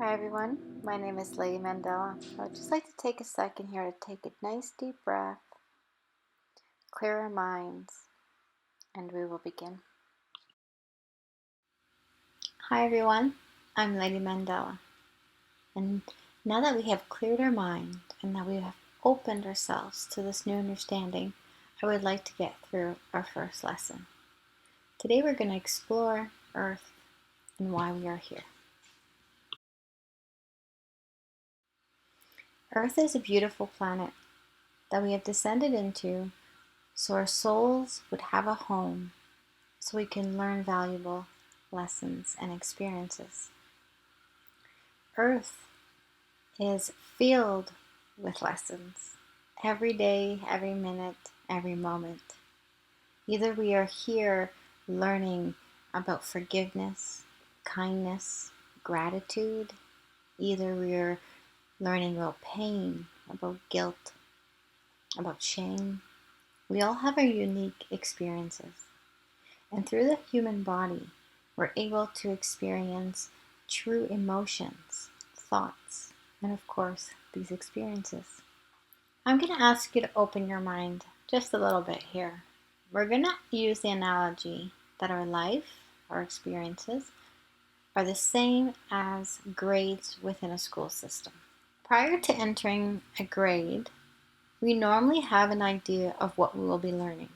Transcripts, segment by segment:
Hi everyone, my name is Lady Mandela. I would just like to take a second here to take a nice deep breath, clear our minds, and we will begin. Hi everyone, I'm Lady Mandela. And now that we have cleared our mind and that we have opened ourselves to this new understanding, I would like to get through our first lesson. Today we're going to explore Earth and why we are here. Earth is a beautiful planet that we have descended into so our souls would have a home, so we can learn valuable lessons and experiences. Earth is filled with lessons every day, every minute, every moment. Either we are here learning about forgiveness, kindness, gratitude. Either we are learning about pain, about guilt, about shame. We all have our unique experiences. And through the human body, we're able to experience true emotions, thoughts, and of course, these experiences. I'm going to ask you to open your mind just a little bit here. We're going to use the analogy that our life, our experiences, are the same as grades within a school system. Prior to entering a grade, we normally have an idea of what we will be learning.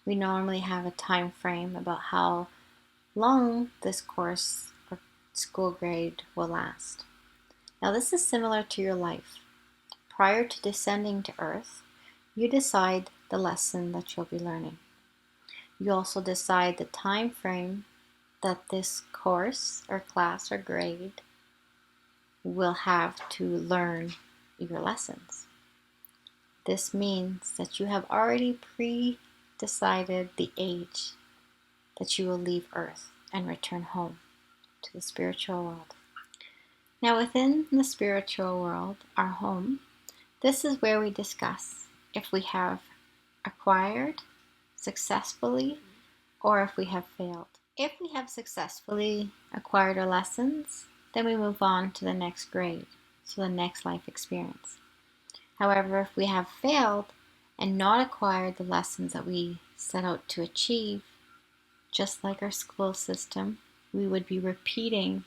We normally have a time frame about how long this course or school grade will last. Now, this is similar to your life. Prior to descending to Earth, you decide the lesson that you'll be learning. You also decide the time frame that this course or class or grade will have to learn your lessons. This means that you have already pre-decided the age that you will leave Earth and return home to the spiritual world. Now, within the spiritual world, our home, this is where we discuss if we have acquired successfully or if we have failed. If we have successfully acquired our lessons, then we move on to the next grade, so the next life experience. However, if we have failed and not acquired the lessons that we set out to achieve, just like our school system, we would be repeating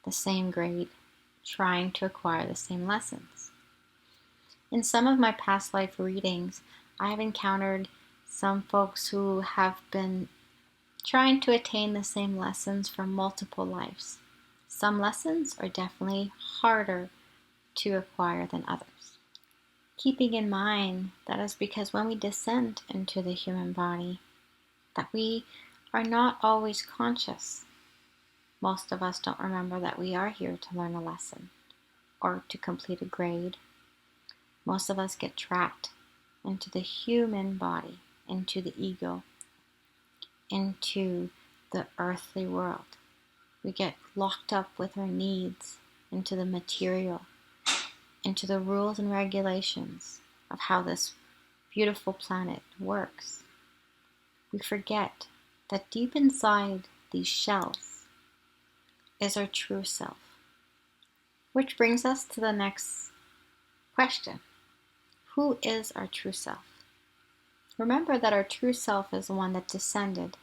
the same grade, trying to acquire the same lessons. In some of my past life readings, I have encountered some folks who have been trying to attain the same lessons for multiple lives. Some lessons are definitely harder to acquire than others. Keeping in mind that is because when we descend into the human body, that we are not always conscious. Most of us don't remember that we are here to learn a lesson or to complete a grade. Most of us get trapped into the human body, into the ego, into the earthly world. We get locked up with our needs into the material, into the rules and regulations of how this beautiful planet works. We forget that deep inside these shells is our true self. Which brings us to the next question. Who is our true self? Remember that our true self is the one that descended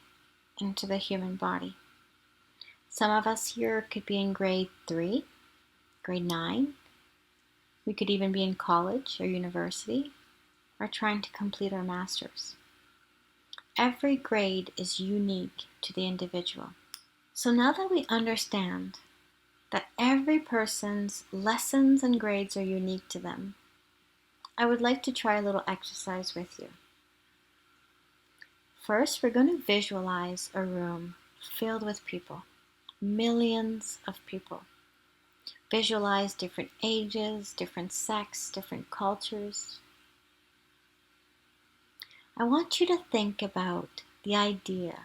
into the human body. Some of us here could be in grade 3, grade 9. We could even be in college or university or trying to complete our master's. Every grade is unique to the individual. So now that we understand that every person's lessons and grades are unique to them, I would like to try a little exercise with you. First, we're going to visualize a room filled with people, millions of people. Visualize different ages, different sex, different cultures. I want you to think about the idea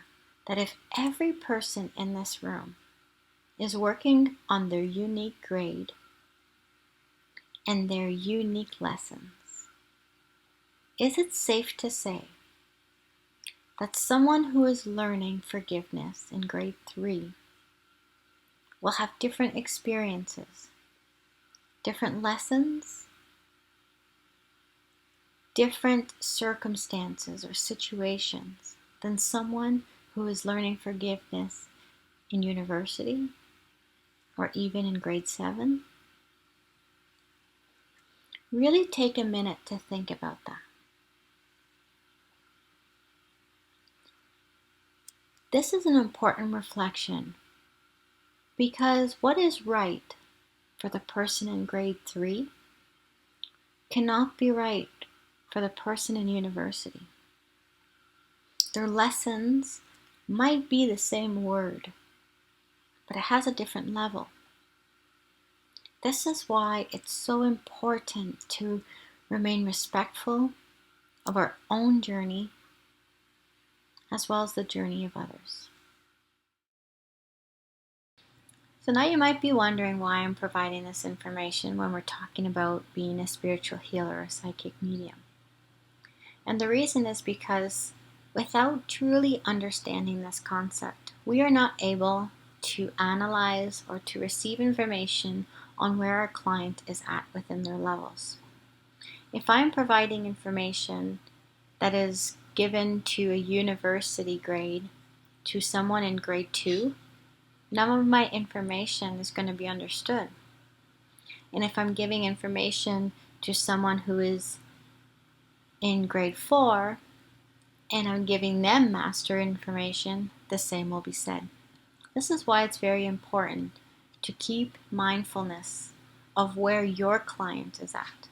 that if every person in this room is working on their unique grade and their unique lessons, is it safe to say that someone who is learning forgiveness in grade 3 will have different experiences, different lessons, different circumstances or situations than someone who is learning forgiveness in university or even in grade 7. Really take a minute to think about that. This is an important reflection because what is right for the person in grade 3 cannot be right for the person in university. Their lessons might be the same word, but it has a different level. This is why it's so important to remain respectful of our own journey as well as the journey of others. So now you might be wondering why I'm providing this information when we're talking about being a spiritual healer or psychic medium. And the reason is because without truly understanding this concept, we are not able to analyze or to receive information on where our client is at within their levels. If I'm providing information that is given to a university grade to someone in grade 2, none of my information is going to be understood. And if I'm giving information to someone who is in grade 4 and I'm giving them master information, the same will be said. This is why it's very important to keep mindfulness of where your client is at.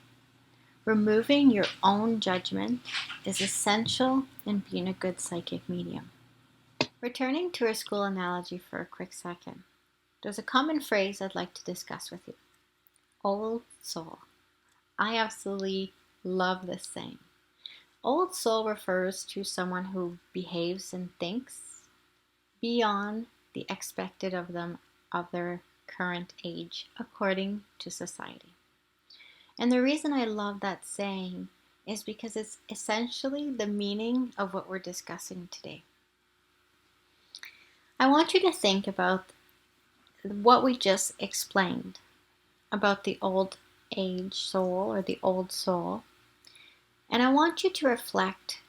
Removing your own judgment is essential in being a good psychic medium. Returning to our school analogy for a quick second, there's a common phrase I'd like to discuss with you. Old soul. I absolutely love this saying. Old soul refers to someone who behaves and thinks beyond the expected of them of their current age according to society. And the reason I love that saying is because it's essentially the meaning of what we're discussing today. I want you to think about what we just explained about the old age soul or the old soul. And I want you to reflect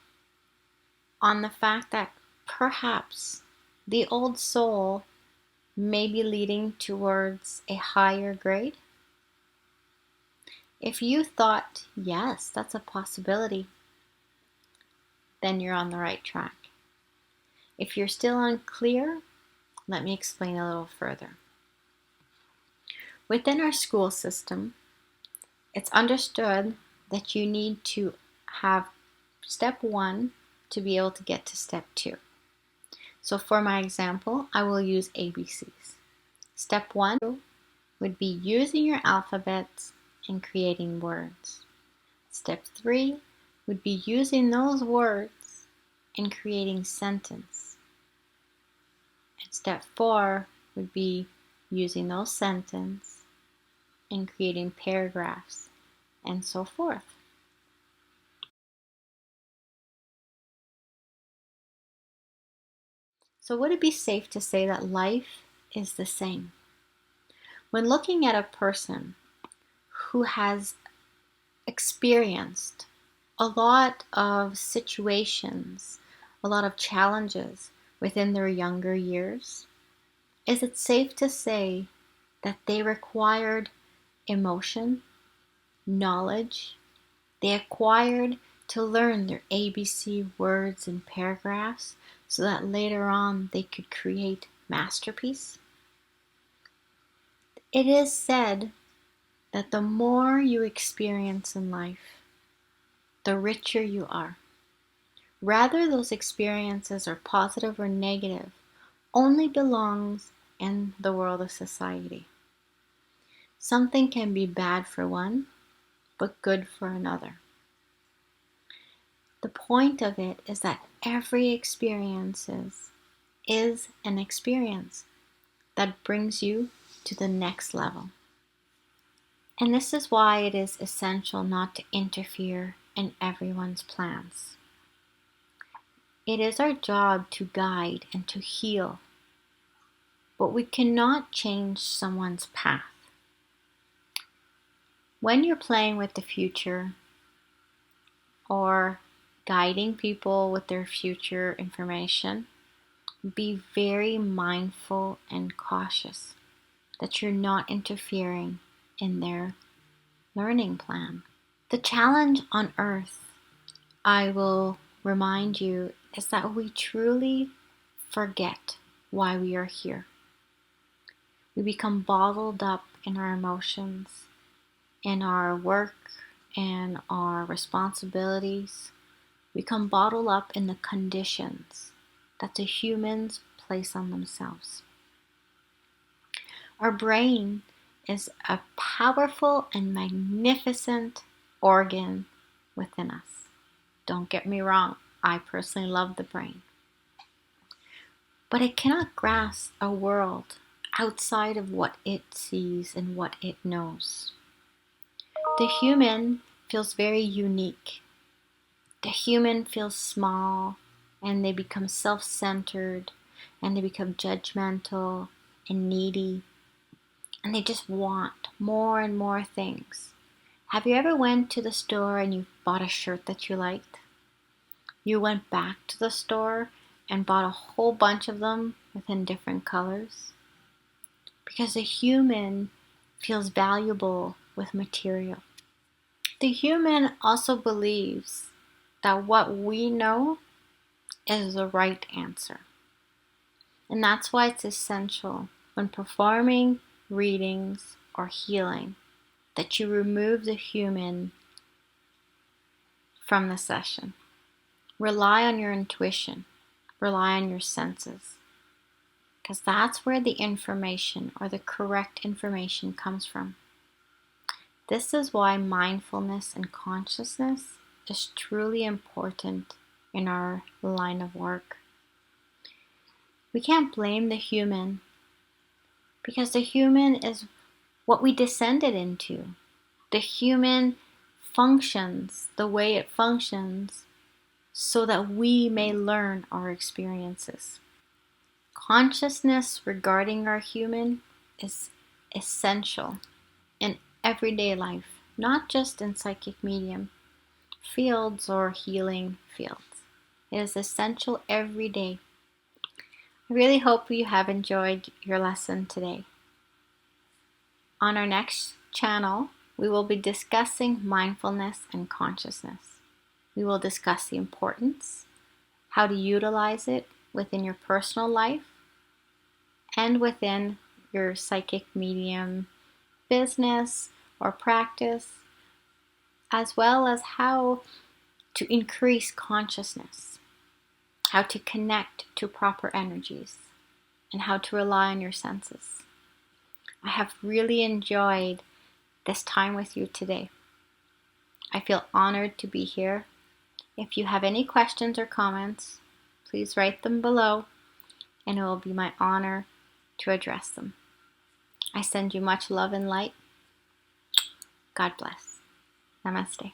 on the fact that perhaps the old soul may be leading towards a higher grade. If you thought, yes, that's a possibility, then you're on the right track. If you're still unclear, let me explain a little further. Within our school system, it's understood that you need to have step 1 to be able to get to step 2. So for my example, I will use ABCs. Step 1 would be using your alphabets and creating words. Step 3 would be using those words and creating sentence. And step 4 would be using those sentences and creating paragraphs and so forth. So would it be safe to say that life is the same? When looking at a person who has experienced a lot of situations, a lot of challenges within their younger years, is it safe to say that they required emotion, knowledge, they acquired to learn their ABC words and paragraphs so that later on they could create masterpiece? It is said that the more you experience in life, the richer you are. Rather, those experiences are positive or negative, only belongs in the world of society. Something can be bad for one, but good for another. The point of it is that every experience is an experience that brings you to the next level. And this is why it is essential not to interfere in everyone's plans. It is our job to guide and to heal, but we cannot change someone's path. When you're playing with the future or guiding people with their future information, be very mindful and cautious that you're not interfering in their learning plan. The challenge on earth, I will remind you, is that we truly forget why we are here. We become bottled up in our emotions, in our work, and our responsibilities. We become bottled up in the conditions that the humans place on themselves. Our brain is a powerful and magnificent organ within us. Don't get me wrong, I personally love the brain. But it cannot grasp a world outside of what it sees and what it knows. The human feels very unique. The human feels small, and they become self-centered, and they become judgmental and needy, and they just want more and more things. Have you ever went to the store and you bought a shirt that you liked? You went back to the store and bought a whole bunch of them within different colors? Because the human feels valuable with material. The human also believes that what we know is the right answer. And that's why it's essential when performing readings or healing that you remove the human from the session. Rely on your intuition, rely on your senses, because that's where the information or the correct information comes from. This is why mindfulness and consciousness is truly important in our line of work. We can't blame the human because the human is what we descended into. The human functions the way it functions so that we may learn our experiences. Consciousness regarding our human is essential in everyday life, not just in psychic medium fields or healing fields. It is essential every day. I really hope you have enjoyed your lesson today. On our next channel, we will be discussing mindfulness and consciousness. We will discuss the importance, how to utilize it within your personal life and within your psychic medium business or practice, as well as how to increase consciousness, how to connect to proper energies, and how to rely on your senses. I have really enjoyed this time with you today. I feel honored to be here. If you have any questions or comments, please write them below, and it will be my honor to address them. I send you much love and light. God bless. Namaste.